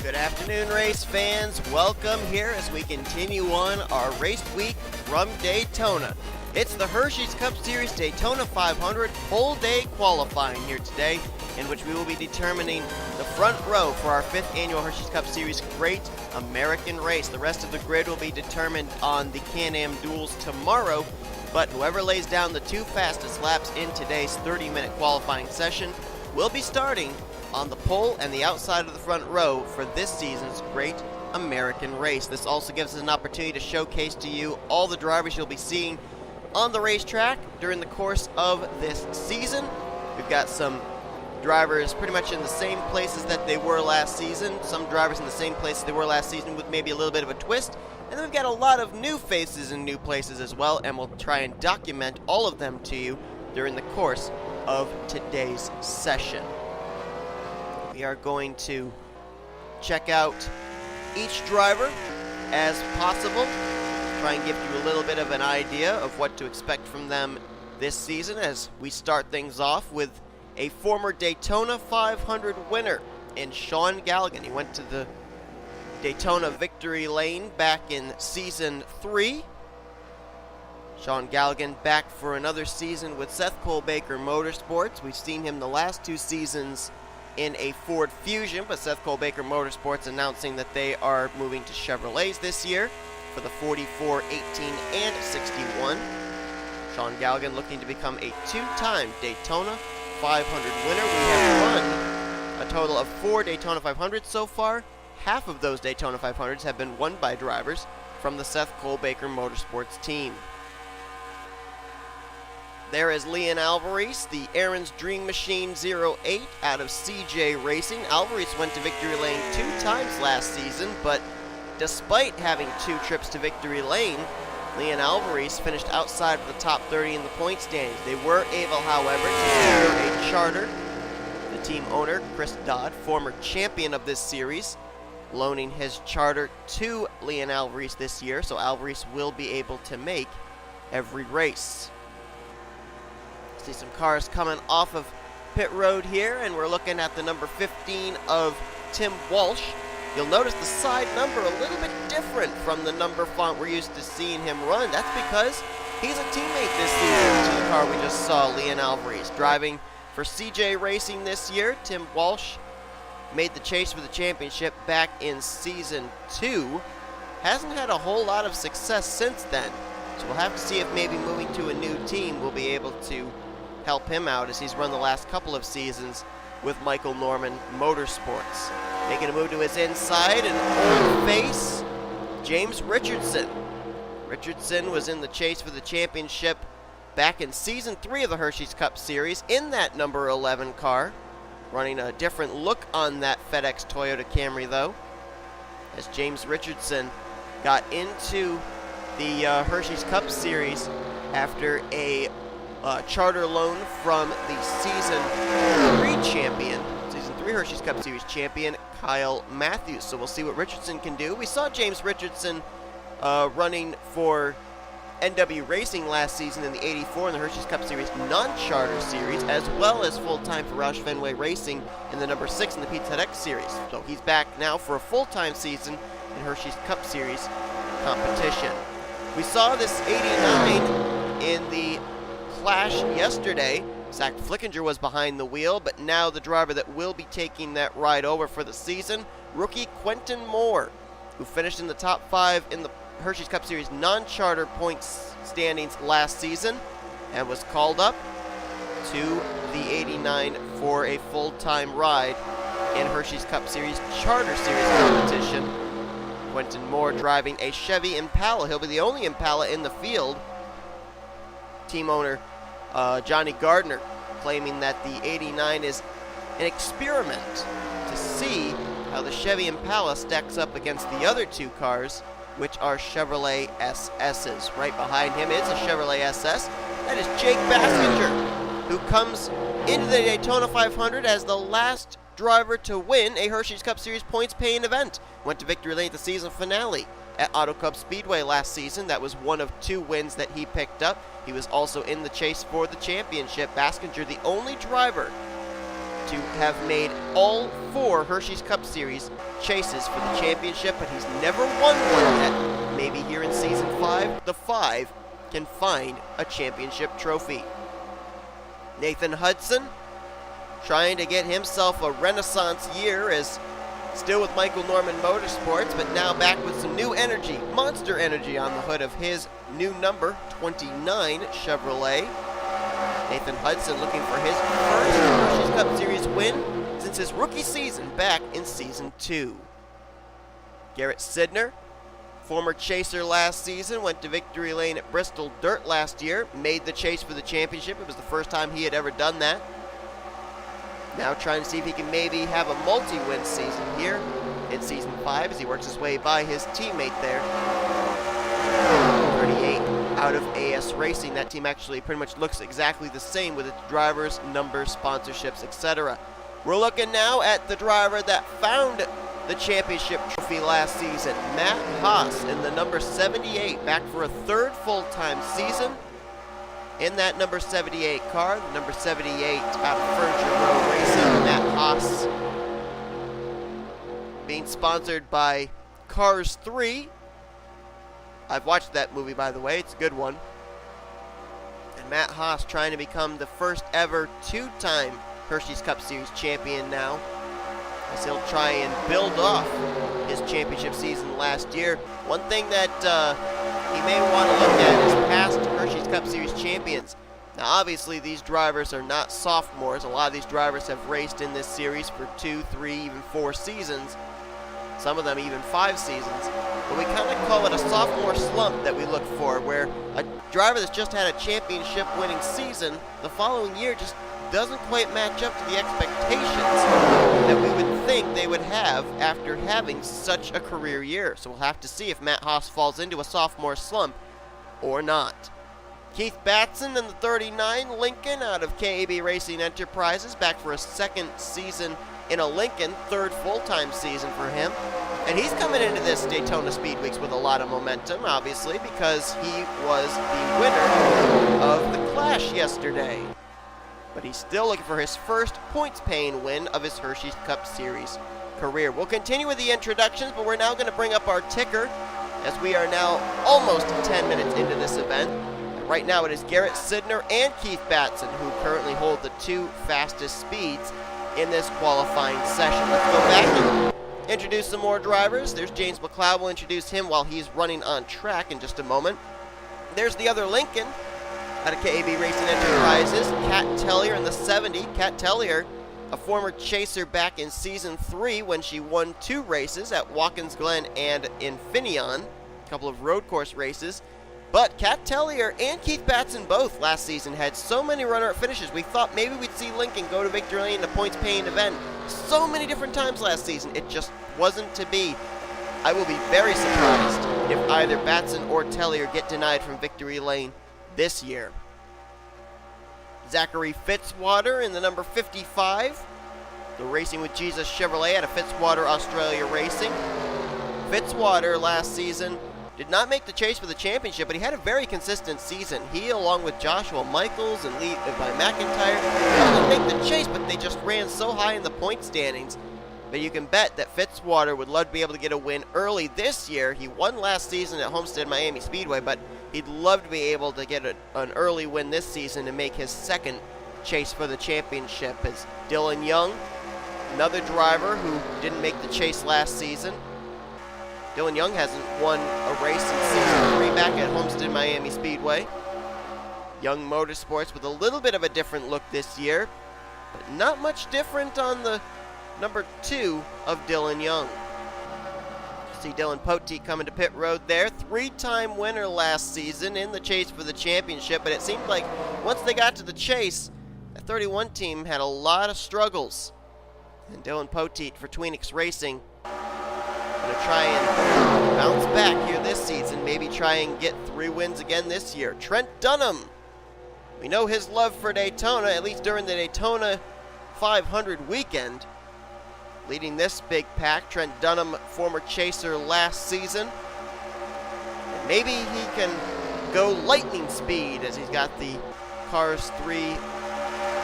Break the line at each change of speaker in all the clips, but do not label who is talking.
Good afternoon, race fans. Welcome here as we continue on our race week from Daytona. It's the Hersheys Cup Series Daytona 500 full day qualifying here today, in which we will be determining the front row for our 5th annual Hersheys Cup Series Great American Race. The rest of the grid will be determined on the Can-Am duels tomorrow, but whoever lays down the 2 fastest laps in today's 30-minute qualifying session will be starting on the pole and the outside of the front row for this season's Great American Race. This also gives us an opportunity to showcase to you all the drivers you'll be seeing on the racetrack during the course of this season. We've got some drivers pretty much in the same places that they were last season, some drivers in the same places they were last season with maybe a little bit of a twist, and then we've got a lot of new faces in new places as well, and we'll try and document all of them to you during the course of today's session. We are going to check out each driver as possible, try and give you a little bit of an idea of what to expect from them this season as we start things off with a former Daytona 500 winner in Sean Galligan. He went to the Daytona victory lane back in Season 3. Sean Galligan back for another season with Seth Cole-Baker Motorsports. We've seen him the last 2 seasons in a Ford Fusion, but Seth Cole-Baker Motorsports announcing that they are moving to Chevrolets this year for the 44, 18, and 61. Sean Galligan looking to become a 2-time Daytona 500 winner. We have won a total of 4 Daytona 500s so far. Half of those Daytona 500s have been won by drivers from the Seth Cole-Baker Motorsports team. There is Leon Alvarez, the Aaron's Dream Machine 08 out of CJ Racing. Alvarez went to victory lane 2 times last season, but despite having 2 trips to victory lane, Leon Alvarez finished outside of the top 30 in the point standings. They were able, however, to secure a charter. The team owner, Chris Dodd, former champion of this series, loaning his charter to Leon Alvarez this year, so Alvarez will be able to make every race. See some cars coming off of pit road here, and we're looking at the number 15 of Tim Walsh. You'll notice the side number a little bit different from the number font we're used to seeing him run. That's because he's a teammate this season to the car we just saw, Leon Alvarez. Driving for CJ Racing this year, Tim Walsh made the chase for the championship back in Season 2. Hasn't had a whole lot of success since then, so we'll have to see if maybe moving to a new team will be able to help him out as he's run the last couple of seasons with Michael Norman Motorsports. Making a move to his inside, an old face, James Richardson. Richardson was in the chase for the championship back in Season 3 of the Hersheys Cup Series in that number 11 car, running a different look on that FedEx Toyota Camry though, as James Richardson got into the Hersheys Cup Series after a charter loan from the Season 3 champion, Season 3 Hersheys Cup Series champion, Kyle Matthews. So we'll see what Richardson can do. We saw James Richardson running for NW Racing last season in the 84 in the Hersheys Cup Series non-charter series, as well as full-time for Roush Fenway Racing in the number 6 in the Pizza Hut X Series. So he's back now for a full-time season in Hersheys Cup Series competition. We saw this 89 in the Clash yesterday. Zach Flickinger was behind the wheel, but now the driver that will be taking that ride over for the season, rookie Quentin Moore, who finished in the top 5 in the Hersheys Cup Series non-charter points standings last season and was called up to the 89 for a full-time ride in Hersheys Cup Series Charter Series competition. Quentin Moore driving a Chevy Impala. He'll be the only Impala in the field. Team owner Johnny Gardner claiming that the 89 is an experiment to see how the Chevy Impala stacks up against the other 2 cars, which are Chevrolet SS's. Right behind him is a Chevrolet SS. That is Jake Baskinger, who comes into the Daytona 500 as the last driver to win a Hersheys Cup Series points-paying event. Went to victory lane at the season finale at Auto Club Speedway last season. That was one of 2 wins that he picked up. He was also in the chase for the championship. Baskinger, the only driver to have made all 4 Hersheys Cup Series chases for the championship, but he's never won one yet. Maybe here in Season 5, the 5 can find a championship trophy. Nathan Hudson trying to get himself a renaissance year, as still with Michael Norman Motorsports, but now back with some new energy, monster energy on the hood of his new number 29 Chevrolet. Nathan Hudson looking for his first Hersheys Cup Series win since his rookie season back in Season 2. Garrett Sidner, former chaser last season, went to victory lane at Bristol Dirt last year, made the chase for the championship. It was the first time he had ever done that. Now trying to see if he can maybe have a multi-win season here in Season 5 as he works his way by his teammate there. 38 out of AS Racing. That team actually pretty much looks exactly the same with its drivers, numbers, sponsorships, etc. We're looking now at the driver that found the championship trophy last season, Matt Haas, in the number 78, back for a 3rd full-time season in that number 78 car, the number 78 out of Furniture Row Racing. Matt Haas being sponsored by Cars 3. I've watched that movie, by the way. It's a good one. And Matt Haas trying to become the first ever 2-time Hersheys Cup Series champion now, as he'll try and build off his championship season last year. One thing that he may want to look at is past Hersheys Cup Series champions. Now, obviously, these drivers are not sophomores. A lot of these drivers have raced in this series for 2, 3, even 4 seasons. Some of them even 5 seasons. But we kind of call it a sophomore slump that we look for, where a driver that's just had a championship winning season, the following year just doesn't quite match up to the expectations that we would think they would have after having such a career year. So we'll have to see if Matt Haas falls into a sophomore slump or not. Keith Batson in the 39 Lincoln out of KAB Racing Enterprises, back for a 2nd season in a Lincoln, 3rd full-time season for him. And he's coming into this Daytona Speed Weeks with a lot of momentum, obviously, because he was the winner of the Clash yesterday. But he's still looking for his first points-paying win of his Hersheys Cup Series career. We'll continue with the introductions, but we're now going to bring up our ticker, as we are now almost 10 minutes into this event. And right now it is Garrett Sidner and Keith Batson who currently hold the 2 fastest speeds in this qualifying session. Let's go back and introduce some more drivers. There's James McLeod. We'll introduce him while he's running on track in just a moment. There's the other Lincoln out of KAB Racing Enterprises, Kat Tellier in the 70. Kat Tellier, a former chaser back in Season 3 when she won 2 races at Watkins Glen and Infineon, a couple of road course races. But Kat Tellier and Keith Batson both last season had so many runner-up finishes. We thought maybe we'd see Lincoln go to victory lane in a points-paying event so many different times last season. It just wasn't to be. I will be very surprised if either Batson or Tellier get denied from victory lane this year. Zachary Fitzwater in the number 55. The Racing with Jesus Chevrolet out of Fitzwater, Australia Racing. Fitzwater last season did not make the chase for the championship, but he had a very consistent season. He, along with Joshua Michaels and Levi McIntyre, didn't make the chase, but they just ran so high in the point standings. But you can bet that Fitzwater would love to be able to get a win early this year. He won last season at Homestead Miami Speedway, but he'd love to be able to get an early win this season and make his 2nd chase for the championship. As Dylan Young, another driver who didn't make the chase last season. Dylan Young hasn't won a race in Season 3 back at Homestead Miami Speedway. Young Motorsports with a little bit of a different look this year, but not much different on the number 2 of Dylan Young. See Dylan Poteet coming to pit road there. 3-time winner last season in the chase for the championship, but it seemed like once they got to the chase, the 31 team had a lot of struggles. And Dylan Poteet for Tweenix Racing going to try and bounce back here this season, maybe try and get 3 wins again this year. Trent Dunham, we know his love for Daytona, at least during the Daytona 500 weekend. Leading this big pack, Trent Dunham, former chaser last season. And maybe he can go lightning speed as he's got the Cars 3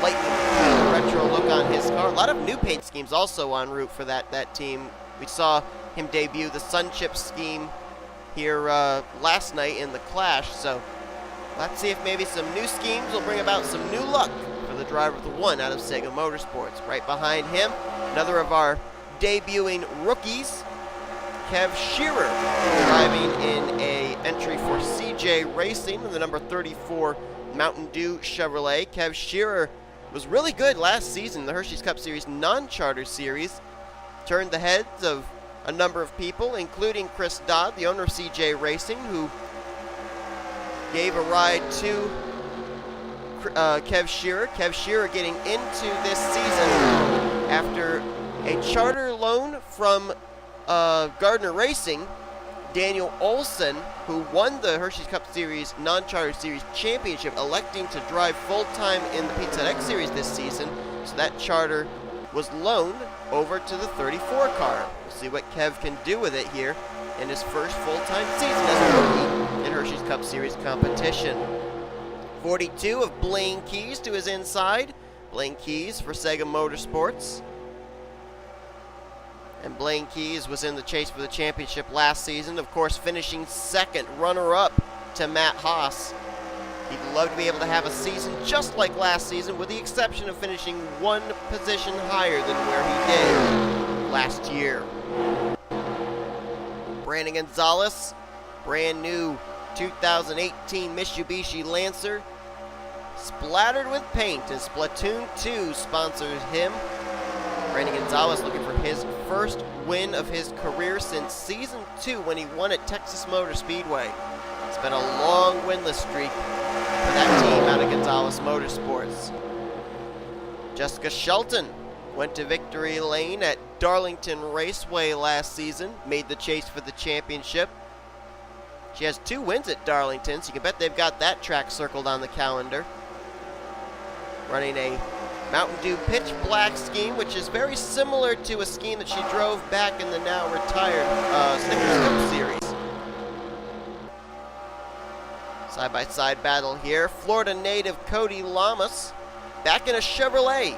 lightning retro look on his car. A lot of new paint schemes also en route for that team. We saw him debut the Sunchip scheme here last night in the Clash, so let's see if maybe some new schemes will bring about some new luck for the driver of the one out of Sega Motorsports. Right behind him, another of our debuting rookies, Kev Shearer, driving in a entry for CJ Racing in the number 34 Mountain Dew Chevrolet. Kev Shearer was really good last season in the Hersheys Cup Series non-charter series. Turned the heads of a number of people, including Chris Dodd, the owner of CJ Racing, who gave a ride to Kev Shearer. Kev Shearer getting into this season after a charter loan from Gardner Racing. Daniel Olson, who won the Hersheys Cup Series non-charter series championship, electing to drive full-time in the Pizza X Series this season. So that charter was loaned over to the 34 car. We'll see what Kev can do with it here in his first full-time season as a rookie in Hersheys Cup Series competition. 42 of Blaine Keys to his inside. Blaine Keys for Sega Motorsports. And Blaine Keys was in the chase for the championship last season, of course finishing second, runner-up to Matt Haas. He'd love to be able to have a season just like last season, with the exception of finishing one position higher than where he did last year. Brandon Gonzalez, brand new 2018 Mitsubishi Lancer, splattered with paint, and Splatoon 2 sponsors him. Brandon Gonzalez looking for his first win of his career since Season 2 when he won at Texas Motor Speedway. It's been a long winless streak for that team out of Gonzalez Motorsports. Jessica Shelton went to victory lane at Darlington Raceway last season, made the chase for the championship. She has 2 wins at Darlington, so you can bet they've got that track circled on the calendar. Running a Mountain Dew Pitch Black scheme, which is very similar to a scheme that she drove back in the now retired Snickers Cup Series. Side-by-side battle here. Florida native Cody Lamas back in a Chevrolet.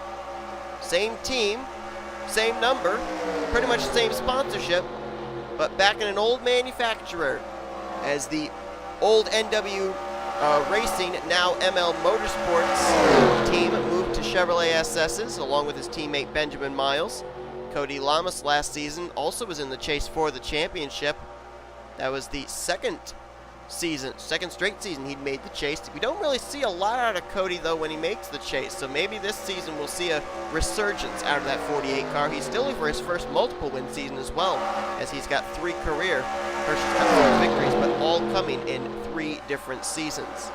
Same team, same number, pretty much the same sponsorship, but back in an old manufacturer as the old NW Racing, now ML Motorsports team moved to Chevrolet SS's along with his teammate Benjamin Miles. Cody Lamas last season also was in the chase for the championship. That was the second straight season he'd made the chase. We don't really see a lot out of Cody though when he makes the chase, so maybe this season we'll see a resurgence out of that 48 car. He's still in for his first multiple win season as well, as he's got 3 career Hersheys Cup Series victories, but all coming in 3 different seasons.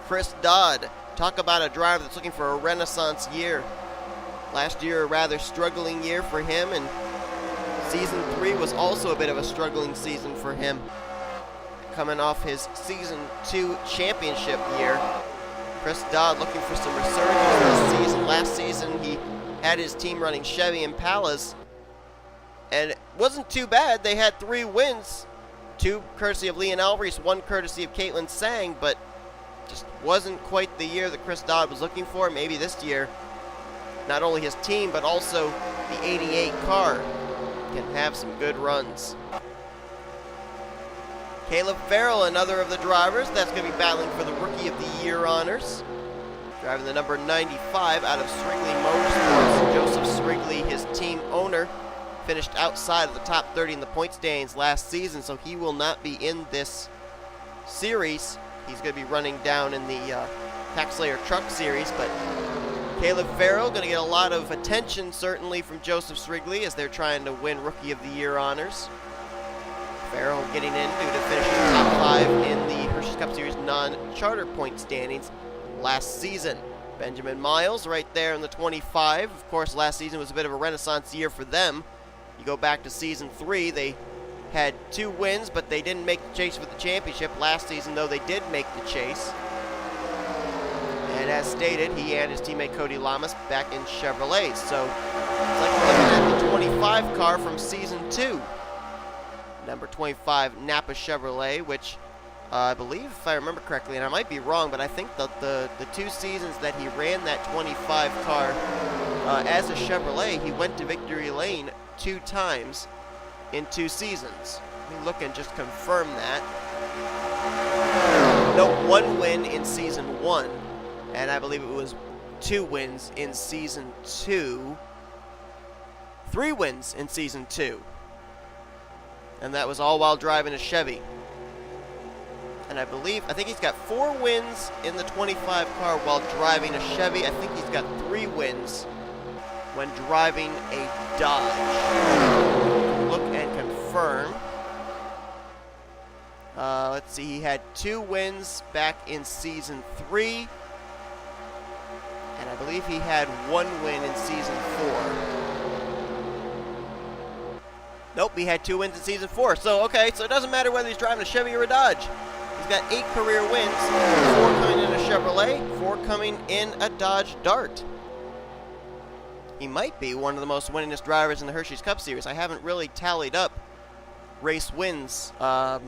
Chris Dodd, talk about a driver that's looking for a renaissance year. Last year a rather struggling year for him, and Season 3 was also a bit of a struggling season for him. Coming off his Season 2 championship year, Chris Dodd looking for some resurgence this season. Last season he had his team running Chevy Impalas, and it wasn't too bad. They had 3 wins, 2 courtesy of Leon Alvarez, 1 courtesy of Caitlin Sang, but just wasn't quite the year that Chris Dodd was looking for. Maybe this year, not only his team, but also the 88 car can have some good runs. Caleb Farrell, another of the drivers that's going to be battling for the Rookie of the Year honors. Driving the number 95 out of Srigley Motorsports. Joseph Srigley, his team owner, finished outside of the top 30 in the point standings last season, so he will not be in this series. He's going to be running down in the Tax Slayer Truck Series, but Caleb Farrell going to get a lot of attention, certainly, from Joseph Srigley as they're trying to win Rookie of the Year honors. Farrell getting in due to finishing top 5 in the Hersheys Cup Series non-charter point standings last season. Benjamin Miles right there in the 25. Of course, last season was a bit of a renaissance year for them. You go back to Season 3, they had 2 wins, but they didn't make the chase for the championship. Last season, though, they did make the chase. And as stated, he and his teammate Cody Lamas back in Chevrolet. So it's like we're looking at the 25 car from Season 2. Number 25 Napa Chevrolet, which I believe, if I remember correctly, and I might be wrong, but I think that the 2 seasons that he ran that 25 car as a Chevrolet, he went to victory lane 2 times in 2 seasons. Let me look and just confirm that. No, 1 win in season 1, and I believe it was 2 wins in season 2. 3 wins in season 2. And that was all while driving a Chevy. And I think he's got 4 wins in the 25 car while driving a Chevy. I think he's got 3 wins when driving a Dodge. Look and confirm. Let's see, he had 2 wins back in season 3. And I believe he had 1 win in season 4. Nope, he had 2 wins in season 4. So, okay, so it doesn't matter whether he's driving a Chevy or a Dodge. He's got 8 career wins, 4 coming in a Chevrolet, 4 coming in a Dodge Dart. He might be one of the most winningest drivers in the Hersheys Cup Series. I haven't really tallied up race wins to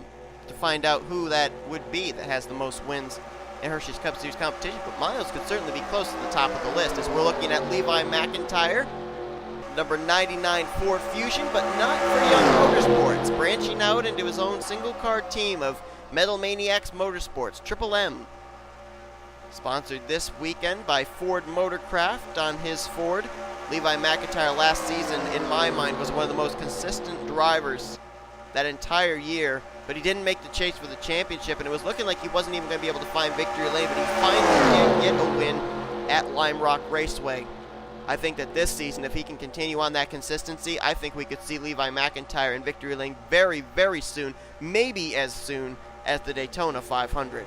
find out who that would be that has the most wins in Hersheys Cup Series competition, but Miles could certainly be close to the top of the list as we're looking at Levi McIntyre. Number 99 Ford Fusion, but not for Young Motorsports, branching out into his own single-car team of Metal Maniacs Motorsports, Triple M. Sponsored this weekend by Ford Motorcraft on his Ford. Levi McIntyre last season, in my mind, was one of the most consistent drivers that entire year, but he didn't make the chase for the championship, and it was looking like he wasn't even going to be able to find victory lane, but he finally did get a win at Lime Rock Raceway. I think that this season, if he can continue on that consistency, I think we could see Levi McIntyre in victory lane very, very soon, maybe as soon as the Daytona 500.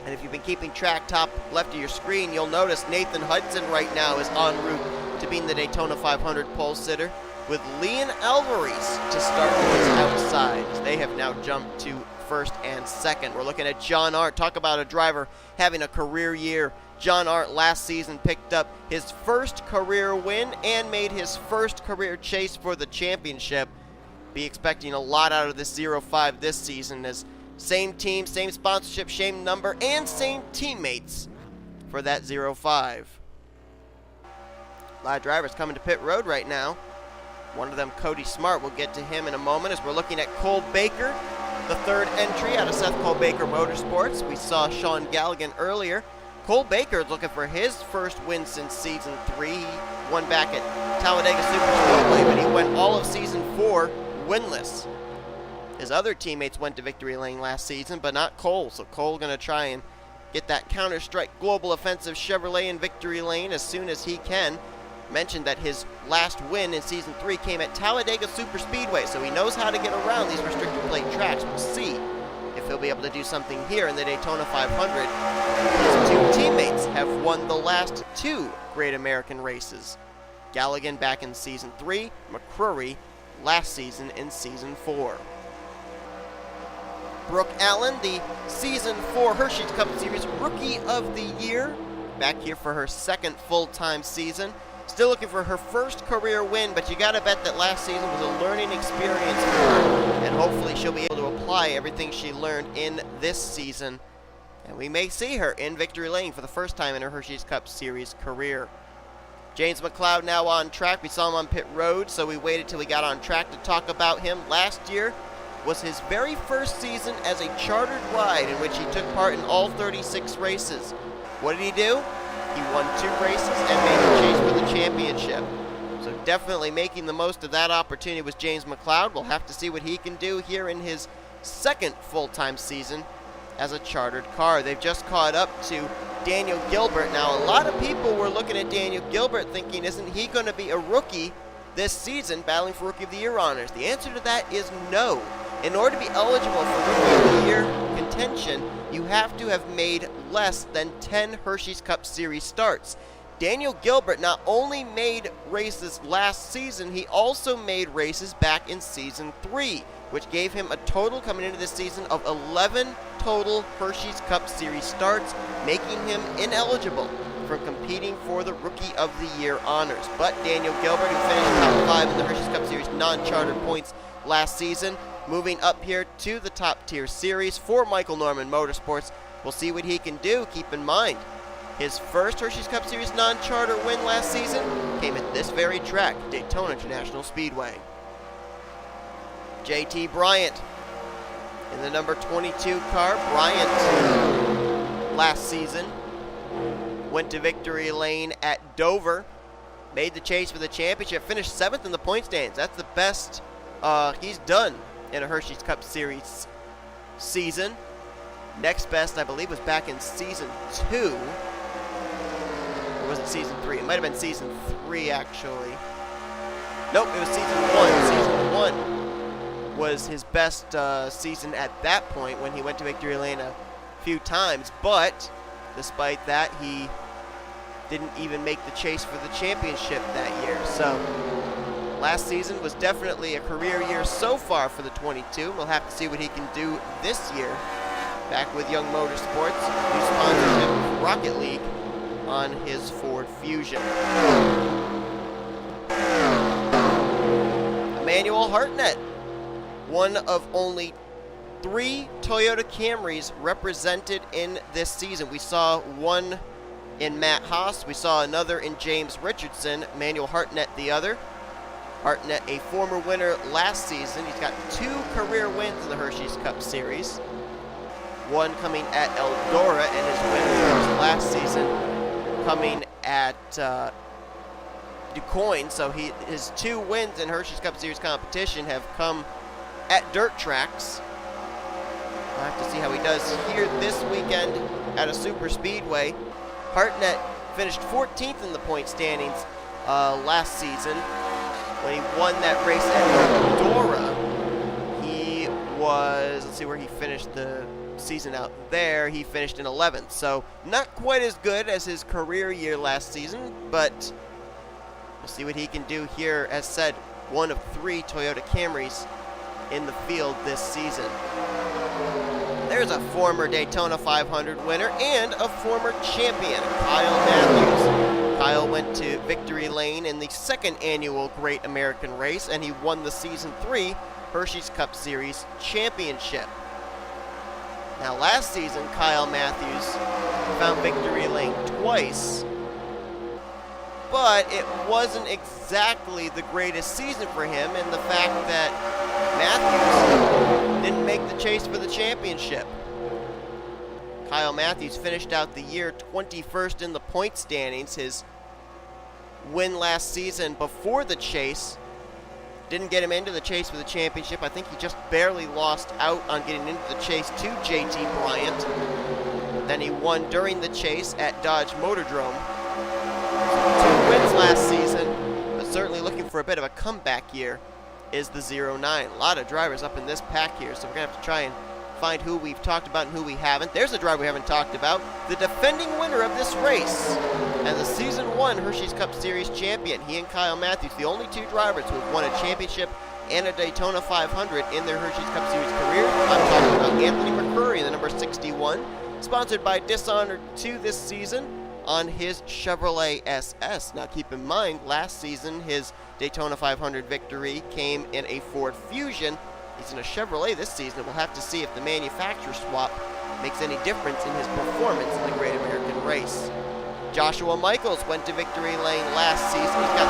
And if you've been keeping track top left of your screen, you'll notice Nathan Hudson right now is en route to being the Daytona 500 pole sitter, with Leon Alvarez to start with his outside. They have now jumped to first and second. We're looking at John Arndt. Talk about a driver having a career year. John Arndt last season picked up his first career win and made his first career chase for the championship. Be expecting a lot out of this 05 this season, as same team, same sponsorship, same number, and same teammates for that 05. A lot of drivers coming to pit road right now. One of them, Cody Smart. We'll get to him in a moment as we're looking at Cole Baker, the 3rd entry out of Seth Cole Baker Motorsports. We saw Sean Galligan earlier. Cole Baker is looking for his first win since season 3. He won back at Talladega Superspeedway, but he went all of season 4 winless. His other teammates went to victory lane last season, but not Cole. So Cole going to try and get that Counter-Strike Global Offensive Chevrolet in victory lane as soon as he can. Mentioned that his last win in season 3 came at Talladega Superspeedway, so he knows how to get around these restricted plate tracks. We'll see if he'll be able to do something here in the Daytona 500. His 2 teammates have won the last 2 Great American races. Galligan back in season 3, McCrory last season in season 4. Brooke Allen, the season 4 Hersheys Cup Series Rookie of the Year, back here for her 2nd full-time season. Still looking for her first career win, but you gotta bet that last season was a learning experience for her, and hopefully she'll be able to apply everything she learned in this season, and we may see her in victory lane for the first time in her Hersheys Cup Series career. James McLeod now on track. We saw him on pit road, so we waited till we got on track to talk about him. Last year was his very first season as a chartered ride in which he took part in all 36 races. What did he do? He won 2 races and made the chase for the championship. So definitely making the most of that opportunity was James McLeod. We'll have to see what he can do here in his 2nd full-time season as a chartered car. They've just caught up to Daniel Gilbert. Now, a lot of people were looking at Daniel Gilbert thinking, isn't he going to be a rookie this season battling for Rookie of the Year honors? The answer to that is no. In order to be eligible for Rookie of the Year contention, you have to have made less than 10 Hersheys Cup Series starts. Daniel Gilbert not only made races last season, he also made races back in season 3, which gave him a total coming into this season of 11 total Hersheys Cup Series starts, making him ineligible from competing for the Rookie of the Year honors. But Daniel Gilbert, who finished top 5 in the Hersheys Cup Series non-chartered points last season, moving up here to the top tier series for Michael Norman Motorsports. We'll see what he can do. Keep in mind, his first Hersheys Cup Series non-charter win last season came at this very track, Daytona International Speedway. JT Bryant in the number 22 car. Bryant last season went to victory lane at Dover, made the chase for the championship, finished 7th in the point standings. That's the best he's done in a Hersheys Cup Series season. Next best, I believe, was back in season 2. Or was it season 3? It might have been season 3, actually. Nope, it was season 1. Season 1 was his best season at that point when he went to victory lane a few times. But despite that, he didn't even make the chase for the championship that year. So last season was definitely a career year so far for the 22. We'll have to see what he can do this year. Back with Young Motorsports, new sponsorship, Rocket League, on his Ford Fusion. Emmanuel Hartnett, one of only 3 Toyota Camrys represented in this season. We saw one in Matt Haas. We saw another in James Richardson. Emmanuel Hartnett the other. Hartnett, a former winner last season. He's got 2 career wins in the Hersheys Cup Series. One coming at Eldora, and his win, of course, last season coming at DuQuoin. So his 2 wins in Hersheys Cup Series competition have come at dirt tracks. We'll have to see how he does here this weekend at a super speedway. Hartnett finished 14th in the point standings last season when he won that race at Eldora. He was, let's see where he finished the season out there. He finished in 11th, so not quite as good as his career year last season, but we'll see what he can do here. As said, one of 3 Toyota Camrys in the field this season. There's a former Daytona 500 winner and a former champion, Kyle Matthews. Kyle went to victory lane in the 2nd annual Great American Race, and he won the season 3 Hersheys Cup Series championship. Now, last season, Kyle Matthews found victory lane twice, but it wasn't exactly the greatest season for him in the fact that Matthews didn't make the chase for the championship. Kyle Matthews finished out the year 21st in the point standings. His win last season before the chase didn't get him into the chase for the championship. I think he just barely lost out on getting into the chase to JT Bryant. Then he won during the chase at Dodge Motordrome. 2 wins last season, but certainly looking for a bit of a comeback year is the 09. A lot of drivers up in this pack here, so we're going to have to try and find who we've talked about and who we haven't. There's a driver we haven't talked about, the defending winner of this race and the Season 1 Hersheys Cup Series champion. He and Kyle Matthews, the only 2 drivers who have won a championship and a Daytona 500 in their Hersheys Cup Series career. I'm talking about Anthony McCurry, the number 61, sponsored by Dishonored 2 this season on his Chevrolet SS. Now keep in mind, last season his Daytona 500 victory came in a Ford Fusion. He's in a Chevrolet this season, and we'll have to see if the manufacturer swap makes any difference in his performance in the Great American Race. Joshua Michaels went to victory lane last season. He's got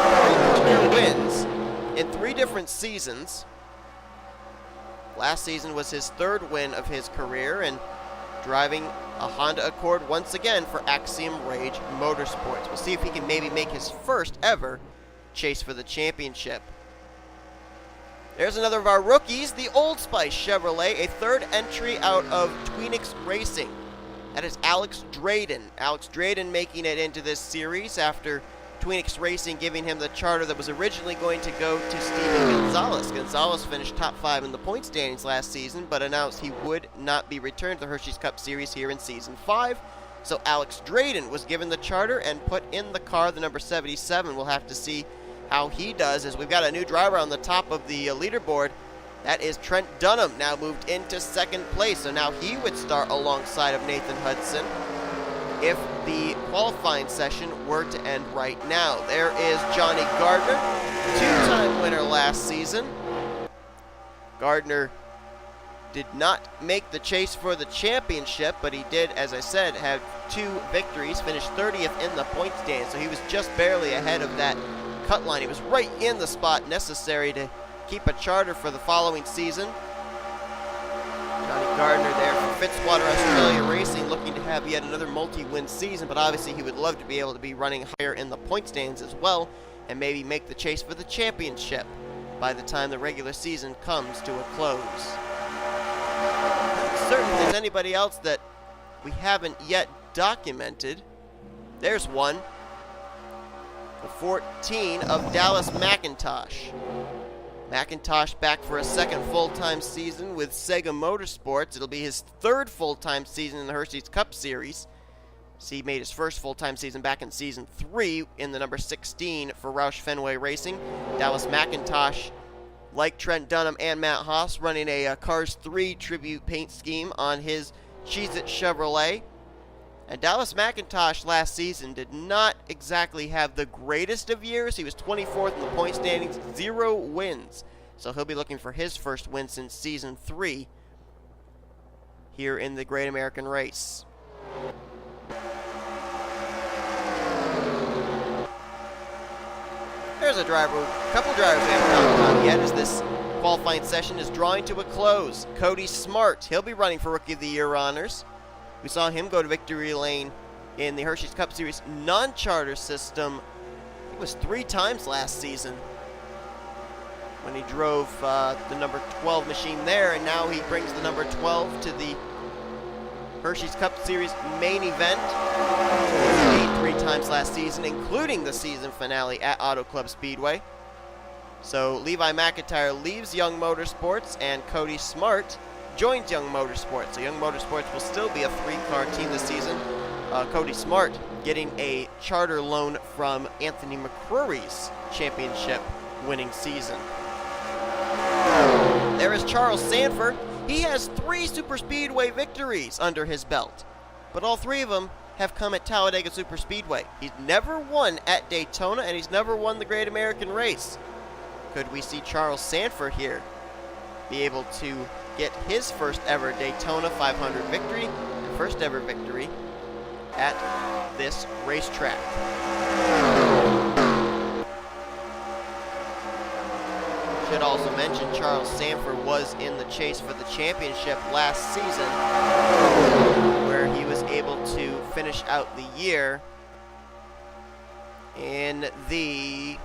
3 career wins in 3 different seasons. Last season was his 3rd win of his career, and driving a Honda Accord once again for Axiom Rage Motorsports. We'll see if he can maybe make his first ever chase for the championship. There's another of our rookies, the Old Spice Chevrolet, a 3rd entry out of Tweenix Racing. That is Alex Drayden. Alex Drayden making it into this series after Tweenix Racing giving him the charter that was originally going to go to Steven Gonzalez. Gonzalez finished top 5 in the point standings last season, but announced he would not be returned to the Hersheys Cup Series here in Season 5. So Alex Drayden was given the charter and put in the car, the number 77. We'll have to see how he does, as we've got a new driver on the top of the leaderboard. That is Trent Dunham, now moved into 2nd place. So now he would start alongside of Nathan Hudson if the qualifying session were to end right now. There is Johnny Gardner, 2-time winner last season. Gardner did not make the chase for the championship, but he did, as I said, have 2 victories, finished 30th in the point stand, so he was just barely ahead of that cut line. He was right in the spot necessary to keep a charter for the following season. Johnny Gardner there for Fitzwater Australia Racing, looking to have yet another multi-win season, but obviously he would love to be able to be running higher in the point stands as well, and maybe make the chase for the championship by the time the regular season comes to a close. Certainly, if there's anybody else that we haven't yet documented, there's one. The 14 of Dallas McIntosh. McIntosh back for a second full-time season with Sega Motorsports. It'll be his 3rd full-time season in the Hersheys Cup Series. So he made his first full-time season back in Season 3 in the number 16 for Roush Fenway Racing. Dallas McIntosh, like Trent Dunham and Matt Haas, running a Cars 3 tribute paint scheme on his Cheez-It Chevrolet. And Dallas McIntosh last season did not exactly have the greatest of years. He was 24th in the point standings, 0 wins. So he'll be looking for his first win since Season 3 here in the Great American Race. There's a couple drivers we haven't talked about yet as this qualifying session is drawing to a close. Cody Smart, he'll be running for Rookie of the Year honors. We saw him go to victory lane in the Hersheys Cup Series non-charter system. It was 3 times last season when he drove the number 12 machine there, and now he brings the number 12 to the Hersheys Cup Series main event. He made 3 times last season, including the season finale at Auto Club Speedway. So Levi McIntyre leaves Young Motorsports, and Cody Smart joins Young Motorsports. So Young Motorsports will still be a 3-car team this season. Cody Smart getting a charter loan from Anthony McCrory's championship winning season. There is Charles Sanford. He has 3 Superspeedway victories under his belt, but all 3 of them have come at Talladega Superspeedway. He's never won at Daytona, and he's never won the Great American Race. Could we see Charles Sanford here be able to get his first ever Daytona 500 victory and first ever victory at this racetrack? Should also mention Charles Sanford was in the chase for the championship last season, where he was able to finish out the year in the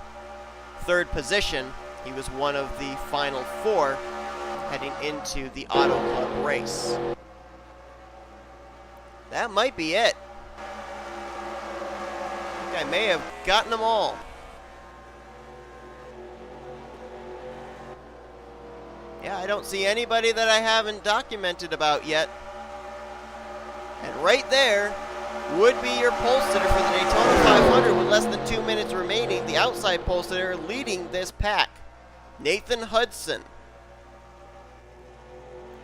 3rd position. He was one of the final 4 heading into the Auto Club race. That might be it. I think I may have gotten them all. Yeah, I don't see anybody that I haven't documented about yet. And right there would be your pole sitter for the Daytona 500 with less than 2 minutes remaining. The outside pole sitter leading this pack, Nathan Hudson.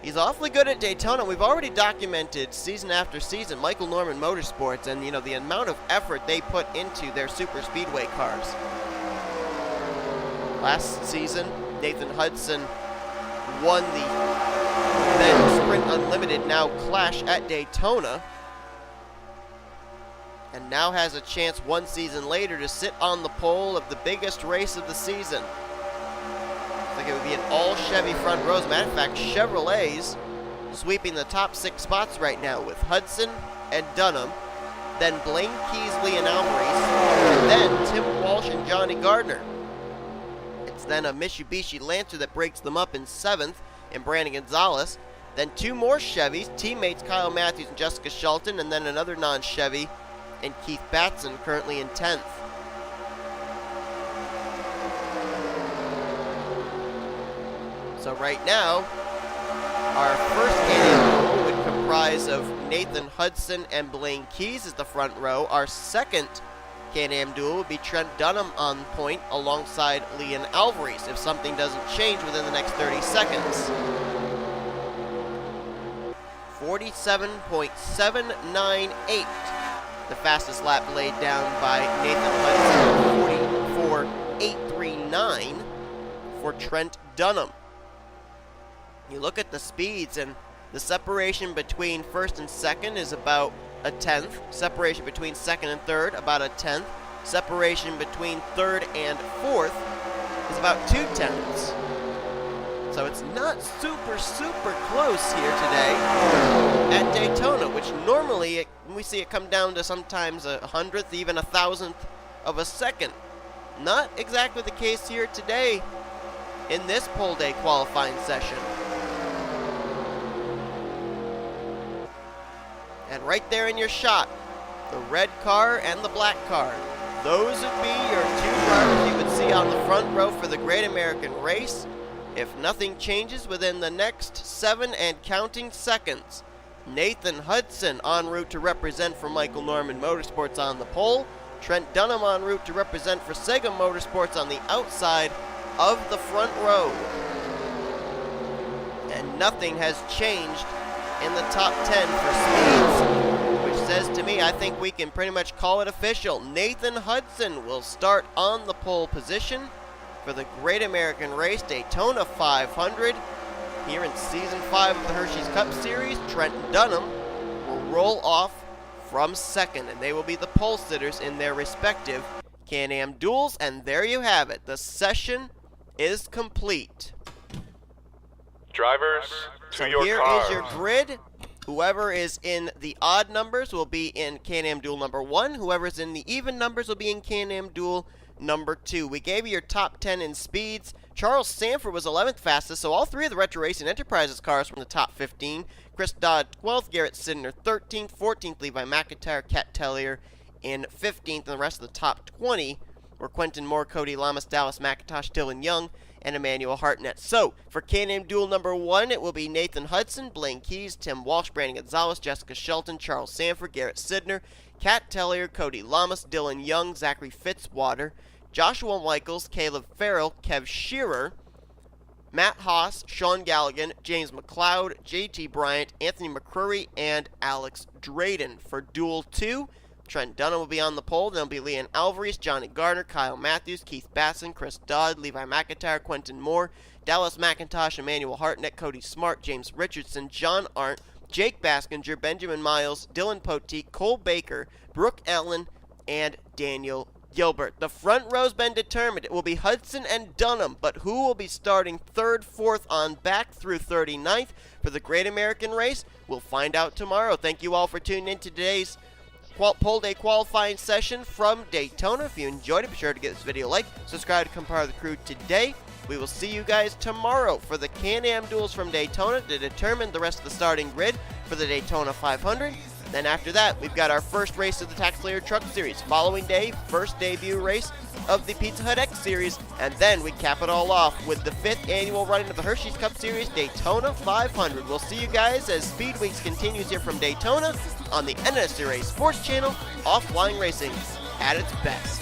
He's awfully good at Daytona. We've already documented season after season Michael Norman Motorsports and, the amount of effort they put into their super speedway cars. Last season, Nathan Hudson won the then Sprint Unlimited, now Clash at Daytona, and now has a chance 1 season later to sit on the pole of the biggest race of the season. Looks like it would be an all Chevy front row. As a matter of fact, Chevrolets sweeping the top 6 spots right now with Hudson and Dunham, then Blaine Keasley and Alvarez, and then Tim Walsh and Johnny Gardner. It's then a Mitsubishi Lancer that breaks them up in 7th in Brandon Gonzalez. Then 2 more Chevys, teammates Kyle Matthews and Jessica Shelton, and then another non-Chevy and Keith Batson currently in 10th. So right now, our first Can-Am would comprise of Nathan Hudson and Blaine Keys as the front row. Our second Can-Am duel would be Trent Dunham on point alongside Leon Alvarez if something doesn't change within the next 30 seconds. 47.798, the fastest lap laid down by Nathan Hudson. 44.839 for Trent Dunham. You look at the speeds, and the separation between first and second is about a tenth. Separation between second and third, about a tenth. Separation between third and fourth is about 2/10. So it's not super close here today at Daytona, which normally we see it come down to sometimes a hundredth, even a thousandth of a second. Not exactly the case here today in this pole day qualifying session. And right there in your shot, the red car and the black car. Those would be your two drivers you would see on the front row for the Great American Race if nothing changes within the next 7 and counting seconds. Nathan Hudson en route to represent for Michael Norman Motorsports on the pole. Trent Dunham en route to represent for Sega Motorsports on the outside of the front row. And nothing has changed in the top 10 for speeds, which says to me, I think we can pretty much call it official. Nathan Hudson will start on the pole position for the Great American Race Daytona 500 here in Season 5 of the Hersheys Cup Series. Trent Dunham will roll off from second, and they will be the pole sitters in their respective Can-Am duels. And there you have it. The session is complete.
Drivers, to your
here
cars.
Is your grid. Whoever is in the odd numbers will be in Can-Am Duel number 1. Whoever is in the even numbers will be in Can-Am Duel number 2. We gave you your top 10 in speeds. Charles Sanford was 11th fastest, so all three of the Retro Racing Enterprises cars from the top 15. Chris Dodd 12th, Garrett Sidner 13th, 14th Levi McIntyre, Cat Tellier in 15th, and the rest of the top 20 were Quentin Moore, Cody Lamas, Dallas McIntosh, Dylan Young, and Emmanuel Hartnett. So, for Can-Am Duel number 1, it will be Nathan Hudson, Blaine Keys, Tim Walsh, Brandon Gonzalez, Jessica Shelton, Charles Sanford, Garrett Sidner, Cat Tellier, Cody Lamas, Dylan Young, Zachary Fitzwater, Joshua Michaels, Caleb Farrell, Kev Shearer, Matt Haas, Sean Galligan, James McLeod, JT Bryant, Anthony McCrory, and Alex Drayden. For Duel 2, Trent Dunham will be on the pole. Then will be Leon Alvarez, Johnny Gardner, Kyle Matthews, Keith Basson, Chris Dodd, Levi McIntyre, Quentin Moore, Dallas McIntosh, Emmanuel Hartnett, Cody Smart, James Richardson, John Arndt, Jake Baskinger, Benjamin Miles, Dylan Poteet, Cole Baker, Brooke Allen, and Daniel Gilbert. The front row's been determined. It will be Hudson and Dunham, but who will be starting 3rd, 4th on back through 39th for the Great American Race? We'll find out tomorrow. Thank you all for tuning in to today's pole day qualifying session from Daytona. If you enjoyed it, be sure to give this video a like, subscribe to become part of the crew today. We will see you guys tomorrow for the Can-Am duels from Daytona to determine the rest of the starting grid for the Daytona 500. Then after that, we've got our first race of the Tax Slayer Truck Series. Following day, first debut race of the Pizza Hut X Series. And then we cap it all off with the 5th annual running of the Hersheys Cup Series Daytona 500. We'll see you guys as Speed Weeks continues here from Daytona on the NNSCRA Sports Channel. Offline racing at its best.